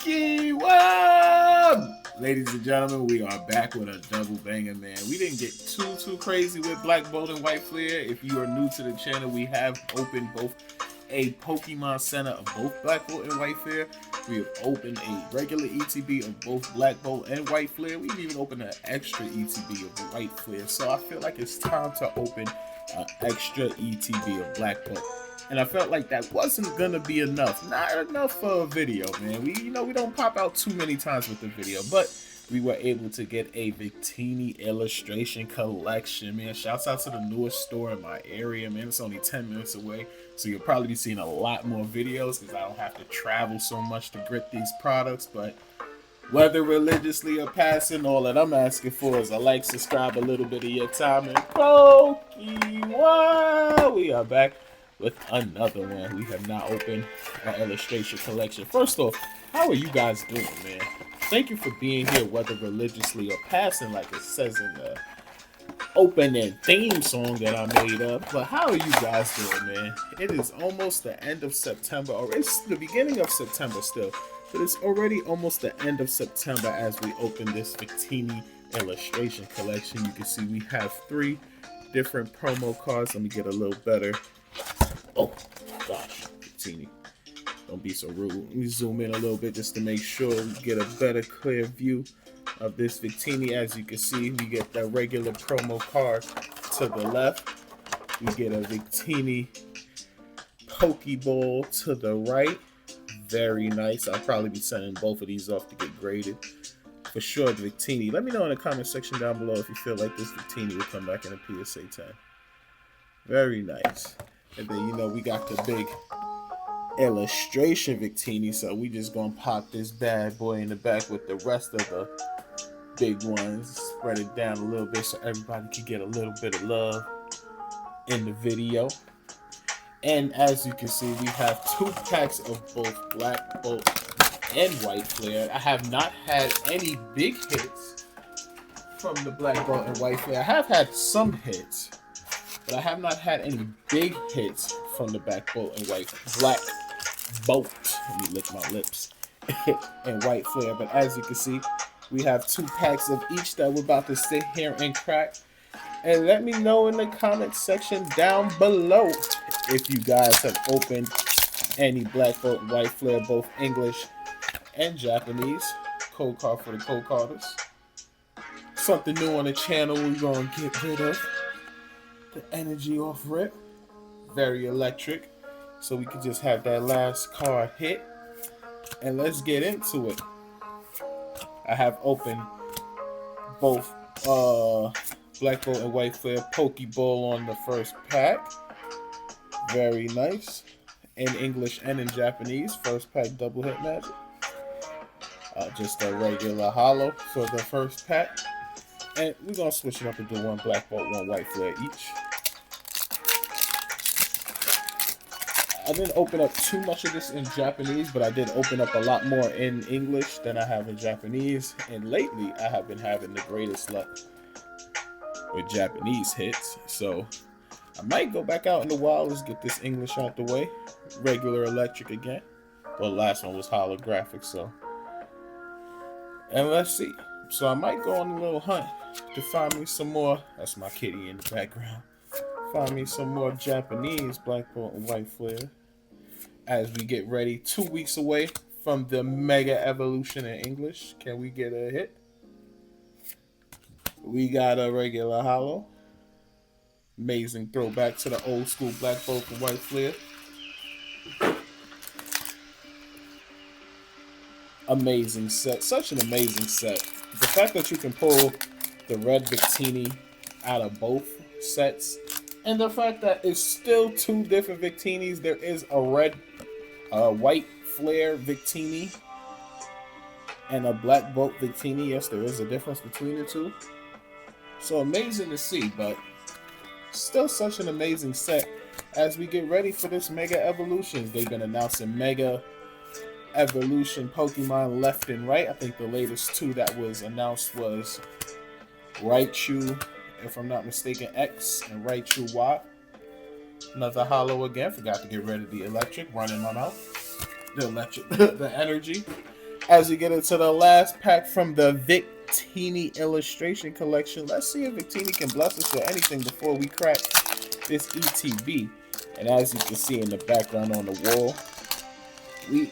Pokemon! Ladies and gentlemen, we are back with a double banger, man. We didn't get too crazy with Black Bolt and White Flare. If you are new to the channel, we have opened both a Pokemon Center of both Black Bolt and White Flare. We have opened a regular ETB of both Black Bolt and White Flare. We've even opened an extra ETB of White Flare. So I feel like it's time to open an extra ETB of Black Bolt. And I felt like that wasn't gonna be enough. Not enough for a video, man. We don't pop out too many times with the video, but we were able to get a Victini illustration collection, man. Shouts out to the newest store in my area, man. It's only 10 minutes away, so you'll probably be seeing a lot more videos because I don't have to travel so much to grip these products. But whether religiously or passing, all that I'm asking for is a like, subscribe, a little bit of your time, and Pokemon. We are back with another one. We have now opened an illustration collection. First off, how are you guys doing, man? Thank you for being here, whether religiously or passing, like it says in the opening theme song that I made up. But how are you guys doing, man? It is almost the end of September, or it's the beginning of September still, but it's already almost the end of September as we open this Victini illustration collection. You can see we have 3 different promo cards. Let me get a little better. Oh gosh, Victini, don't be so rude. Let me zoom in a little bit just to make sure we get a better, clear view of this Victini. As you can see, we get the regular promo card to the left. We get a Victini Pokeball to the right. Very nice. I'll probably be sending both of these off to get graded. For sure, the Victini. Let me know in the comment section down below if you feel like this Victini will come back in a PSA 10. Very nice. And then, we got the big illustration Victini, so we just gonna pop this bad boy in the back with the rest of the big ones. Spread it down a little bit so everybody can get a little bit of love in the video. And as you can see, we have 2 packs of both Black Bolt and White Flare. I have not had any big hits from the Black Bolt and White Flare. I have had some hits, but I have not had any big hits from the Black Bolt and Black Bolt. Let me lick my lips. And White Flare. But as you can see, we have 2 packs of each that we're about to sit here and crack. And let me know in the comment section down below if you guys have opened any Black Bolt and White Flare, both English and Japanese. Code card for the code carders. Something new on the channel we're going to get rid of. The energy off rip. Very electric. So we can just have that last card hit. And let's get into it. I have opened both Black Bolt and White Flare Pokeball on the first pack. Very nice. In English and in Japanese. First pack double hit magic. Just a regular holo for the first pack. And we're going to switch it up and do 1 Black Bolt, 1 White Flare each. I didn't open up too much of this in Japanese, but I did open up a lot more in English than I have in Japanese. And lately, I have been having the greatest luck with Japanese hits. So I might go back out in the wild. Let's get this English out the way. Regular electric again. Well, the last one was holographic, so. And let's see. So I might go on a little hunt to find me some more. That's my kitty in the background. Find me some more Japanese Black Bolt and White Flare as we get ready. 2 weeks away from the Mega Evolution in English. Can we get a hit? We got a regular holo. Amazing throwback to the old school Black Bolt and White Flare. Amazing set. Such an amazing set. The fact that you can pull the red Victini out of both sets, and the fact that it's still 2 different Victinis. There is a red, White Flare Victini and a Black Bolt Victini. Yes, there is a difference between the 2. So amazing to see, but still such an amazing set as we get ready for this Mega Evolutions. They've been announcing Mega Evolution Pokemon left and right. I think the latest 2 that was announced was Raichu, if I'm not mistaken, X, and Raichu Y. Another holo again. Forgot to get rid of the electric running my mouth. The electric, the energy. As we get into the last pack from the Victini illustration collection, let's see if Victini can bless us with anything before we crack this ETB. And as you can see in the background on the wall, we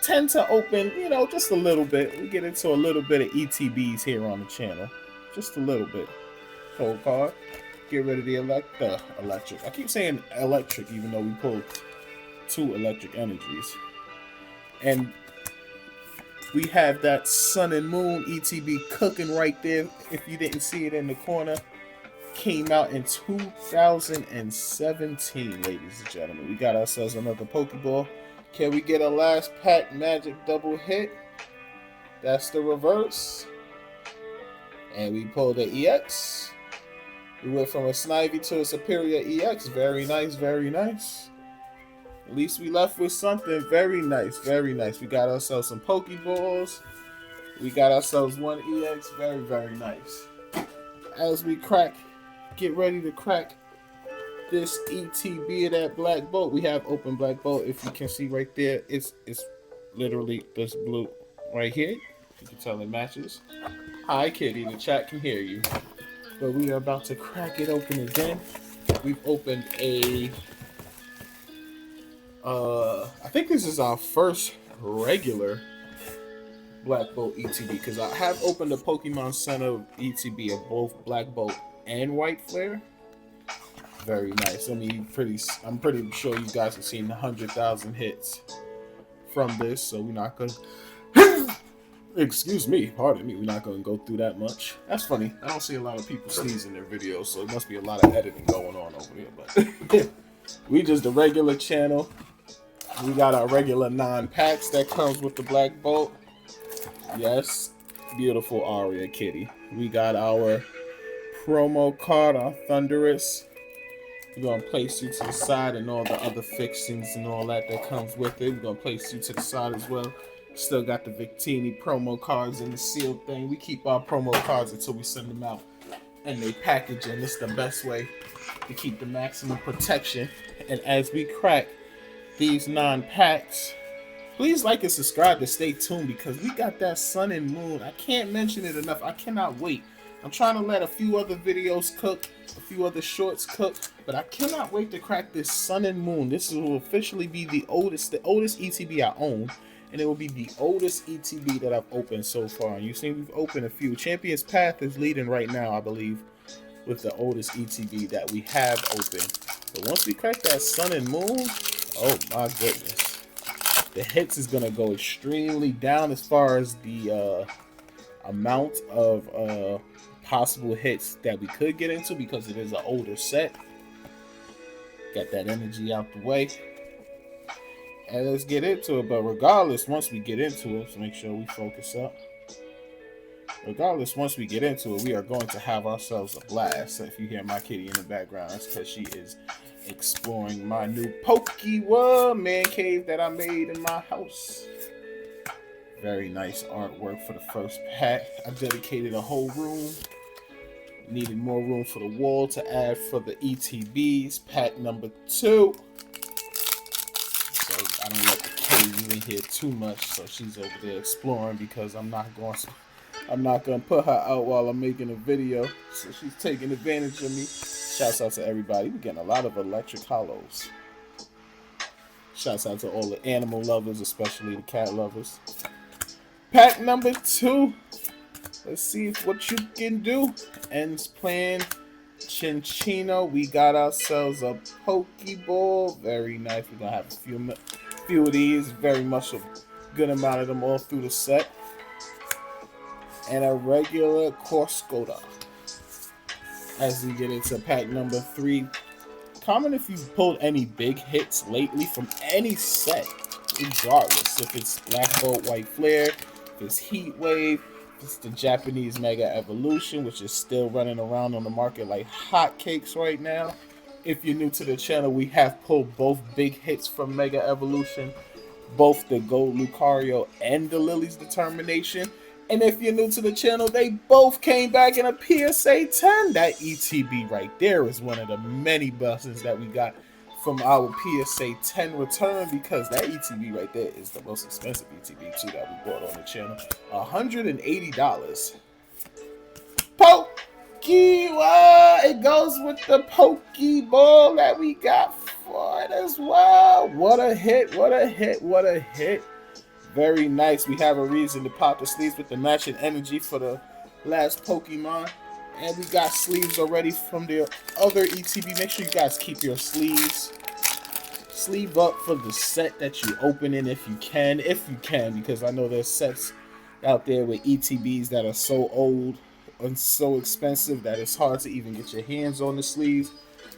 tend to open, you know, just a little bit. We get into a little bit of ETBs here on the channel, just a little bit. Cold card. Get rid of the electric. I keep saying electric, even though we pulled 2 electric energies. And we have that Sun and Moon ETB cooking right there. If you didn't see it in the corner, came out in 2017, ladies and gentlemen. We got ourselves another Pokeball. Can we get a last pack magic double hit? That's the reverse. And we pulled the EX. We went from a Snivy to a Superior EX. Very nice, very nice. At least we left with something very nice, very nice. We got ourselves some Pokeballs. We got ourselves 1 EX. Very, very nice. As we get ready to crack this ETB of that Black Bolt. We have open Black Bolt. If you can see right there, it's literally this blue right here. You can tell it matches. Hi, Kitty. The chat can hear you. But we are about to crack it open again. We've opened a... I think this is our first regular Black Bolt ETB, because I have opened a Pokemon Center ETB of both Black Bolt and White Flare. Very nice. I mean, I'm pretty sure you guys have seen 100,000 hits from this, so we're not gonna excuse me, pardon me, we're not gonna go through that much. That's funny. I don't see a lot of people sneezing in their videos, so it must be a lot of editing going on over here. But we just a regular channel. We got our regular 9 packs that comes with the Black Bolt. Yes, beautiful Aria Kitty. We got our promo card, our Thunderous. We're going to place you to the side and all the other fixings and all that comes with it. We're going to place you to the side as well. Still got the Victini promo cards in the sealed thing. We keep our promo cards until we send them out. And they package in. It's the best way to keep the maximum protection. And as we crack these 9 packs, please like and subscribe to stay tuned, because we got that Sun and Moon. I can't mention it enough. I cannot wait. I'm trying to let a few other videos cook, a few other shorts cook, but I cannot wait to crack this Sun and Moon. This will officially be the oldest ETB I own, and it will be the oldest ETB that I've opened so far. And you've seen we've opened a few. Champion's Path is leading right now, I believe, with the oldest ETB that we have opened. But once we crack that Sun and Moon, oh my goodness, the hits is gonna go extremely down as far as the amount of possible hits that we could get into, because it is an older set. Got that energy out the way, and let's get into it. But regardless, once we get into it, so make sure we focus up. Regardless, once we get into it, we are going to have ourselves a blast. So if you hear my kitty in the background, that's because she is exploring my new Pokeworld man cave that I made in my house. Very nice artwork for the first pack. I dedicated a whole room. Needed more room for the wall to add for the ETBs. Pack number 2. So I don't let the cave in here too much. So she's over there exploring, because I'm not going to put her out while I'm making a video. So she's taking advantage of me. Shouts out to everybody. We're getting a lot of electric hollows. Shouts out to all the animal lovers, especially the cat lovers. Pack number 2. Let's see what you can do. Ends plan. Chinchino. We got ourselves a Pokeball. Very nice. We're going to have a few of these. Very much a good amount of them all through the set. And a regular Corskoda. As we get into pack number 3. Comment if you've pulled any big hits lately from any set. Regardless. If it's Black Bolt, White Flare. If it's Heat Wave. It's the Japanese Mega Evolution, which is still running around on the market like hotcakes right now. If you're new to the channel, we have pulled both big hits from Mega Evolution, both the Gold Lucario and the Lily's Determination. And if you're new to the channel, they both came back in a PSA 10. That ETB right there is one of the many blessings that we got from our PSA 10 return, because that ETB right there is the most expensive ETB too that we bought on the channel. $180. Pokey, it goes with the Pokeball that we got for it as well. What a hit, what a hit, what a hit. Very nice. We have a reason to pop the sleeves with the matching energy for the last Pokemon. And we got sleeves already from the other ETB. Make sure you guys keep your sleeve up for the set that you open in if you can, because I know there's sets out there with ETBs that are so old and so expensive that it's hard to even get your hands on the sleeves.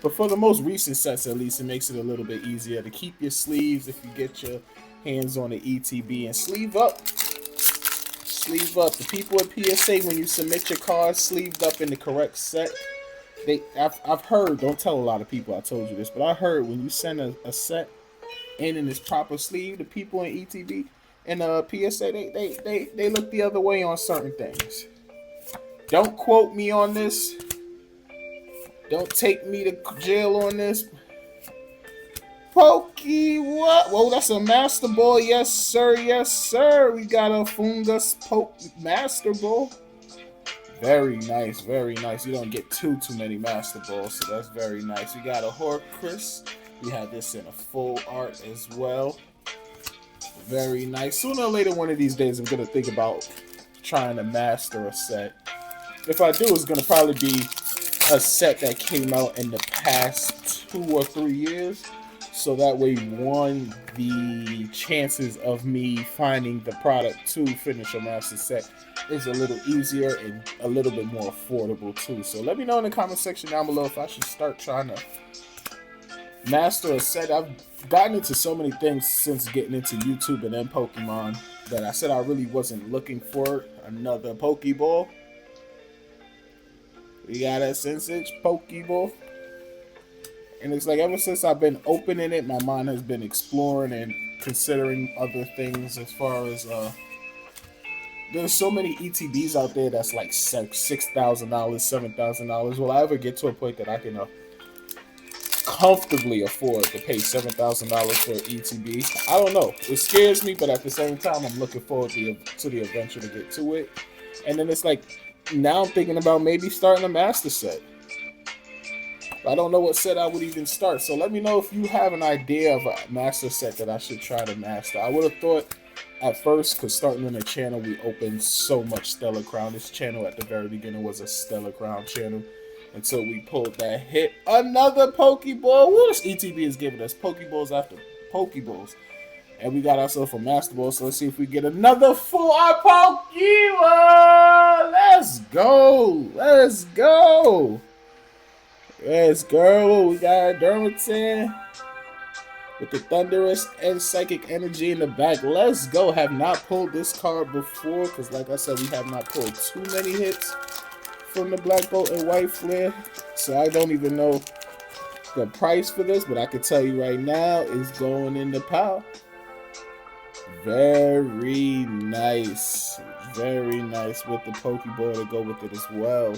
But for the most recent sets, at least, it makes it a little bit easier to keep your sleeves if you get your hands on the ETB. And sleeve up. Sleeve up. The people at PSA, when you submit your cards sleeved up in the correct set, I've heard, don't tell a lot of people I told you this, but I heard when you send a set in its proper sleeve, the people in ETB and PSA, they look the other way on certain things. Don't quote me on this. Don't take me to jail on this. Pokey, what? Whoa, that's a Master Ball. Yes, sir. Yes, sir. We got a Fungus Master Ball. Very nice. Very nice. You don't get too many Master Balls, so that's very nice. We got a Horcrux. We had this in a full art as well. Very nice. Sooner or later, one of these days, I'm going to think about trying to master a set. If I do, it's going to probably be a set that came out in the past 2 or 3 years. So that way, one, the chances of me finding the product to finish a master set is a little easier and a little bit more affordable too. So let me know in the comment section down below if I should start trying to master a set. I've gotten into so many things since getting into YouTube and then Pokemon that I said I really wasn't looking for another Pokeball. We got a Sensage Pokeball. And it's like ever since I've been opening it, my mind has been exploring and considering other things as far as there's so many ETBs out there that's like $6,000, $7,000. Will I ever get to a point that I can comfortably afford to pay $7,000 for an ETB? I don't know. It scares me, but at the same time, I'm looking forward to the adventure to get to it. And then it's like, now I'm thinking about maybe starting a master set. I don't know what set I would even start. So let me know if you have an idea of a master set that I should try to master. I would have thought at first, because starting on the channel, we opened so much Stellar Crown. This channel at the very beginning was a Stellar Crown channel. Until we pulled that hit. Another Pokeball. Woo, this ETB is giving us Pokeballs after Pokeballs. And we got ourselves a Master Ball. So let's see if we get another full art Pokemon. Let's go. Let's go. Let's go. We got Dermaton with the Thunderous and Psychic Energy in the back. Let's go. Have not pulled this card before because, like I said, we have not pulled too many hits from the Black Bolt and White Flare. So I don't even know the price for this, but I can tell you right now it's going in the pile. Very nice. Very nice with the Pokeball to go with it as well.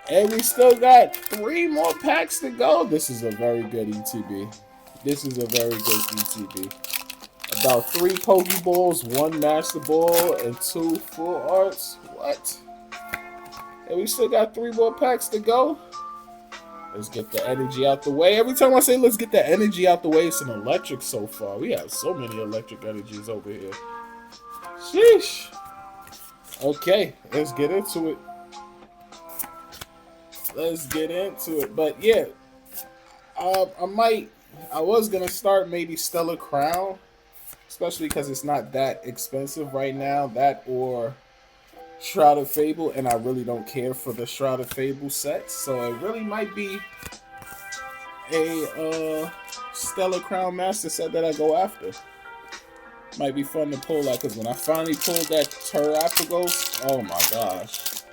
And we still got 3 more packs to go. This is a very good ETB. This is a very good ETB. About 3 Pokeballs, 1 Master Ball, and 2 full arts. What? And we still got 3 more packs to go. Let's get the energy out the way. Every time I say let's get the energy out the way, it's an electric so far. We have so many electric energies over here. Sheesh. Okay, let's get into it. Let's get into it. But yeah, I was gonna start maybe Stellar Crown, especially because it's not that expensive right now. That or Shrouded Fable, and I really don't care for the Shrouded Fable sets, so it really might be a Stellar Crown Master set that I go after. Might be fun to pull that, because when I finally pulled that Terrapagos, oh my gosh.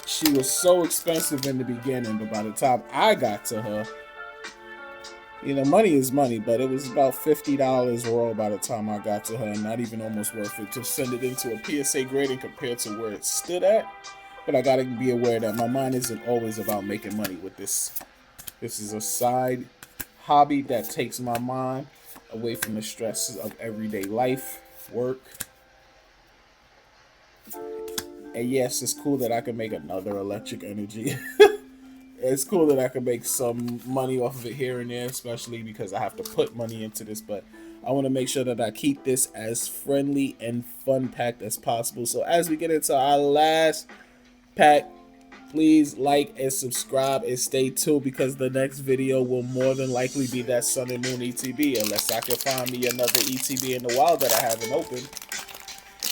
She was so expensive in the beginning, but by the time I got to her, you know, money is money, but it was about $50 roll by the time I got to her, and not even almost worth it to send it into a PSA grading compared to where it stood at. But I gotta be aware that my mind isn't always about making money with this. This is a side hobby that takes my mind away from the stresses of everyday life, work. And yes, it's cool that I can make another electric energy. It's cool that I can make some money off of it here and there, especially because I have to put money into this. But I want to make sure that I keep this as friendly and fun packed as possible. So as we get into our last pack, please like and subscribe and stay tuned, because the next video will more than likely be that Sun and Moon ETB, unless I can find me another ETB in the wild that I haven't opened.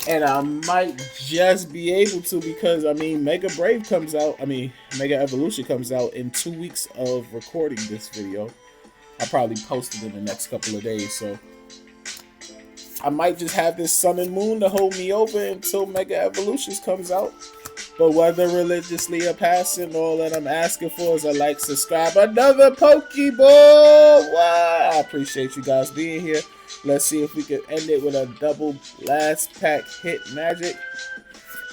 And I might just be able to, because I mean Mega Evolution comes out in 2 weeks of recording this video. I'll probably post it in the next couple of days, so I might just have this Sun and Moon to hold me over until Mega Evolutions comes out. But whether religiously or passing, all that I'm asking for is a like, subscribe, another Pokeball. Wow, I appreciate you guys being here. Let's see if we can end it with a double last pack hit magic.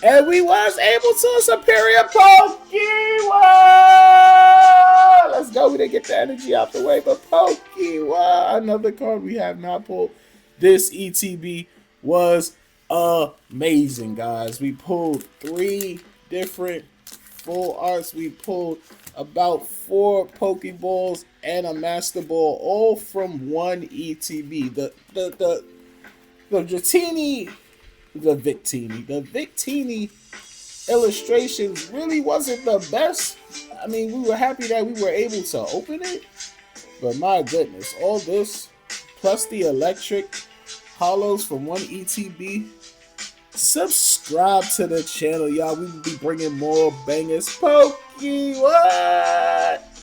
And we was able to superior Pokemon. Let's go. We didn't get the energy out the way, but Pokemon, another card we have not pulled. This ETB was amazing, guys. We pulled 3 different full arts. We pulled about 4 Pokeballs and a Master Ball, all from one ETB. The Victini illustrations really wasn't the best. I mean, we were happy that we were able to open it, but my goodness, all this plus the electric hollows from one ETB. Subscribe to the channel, y'all. We will be bringing more bangers. What?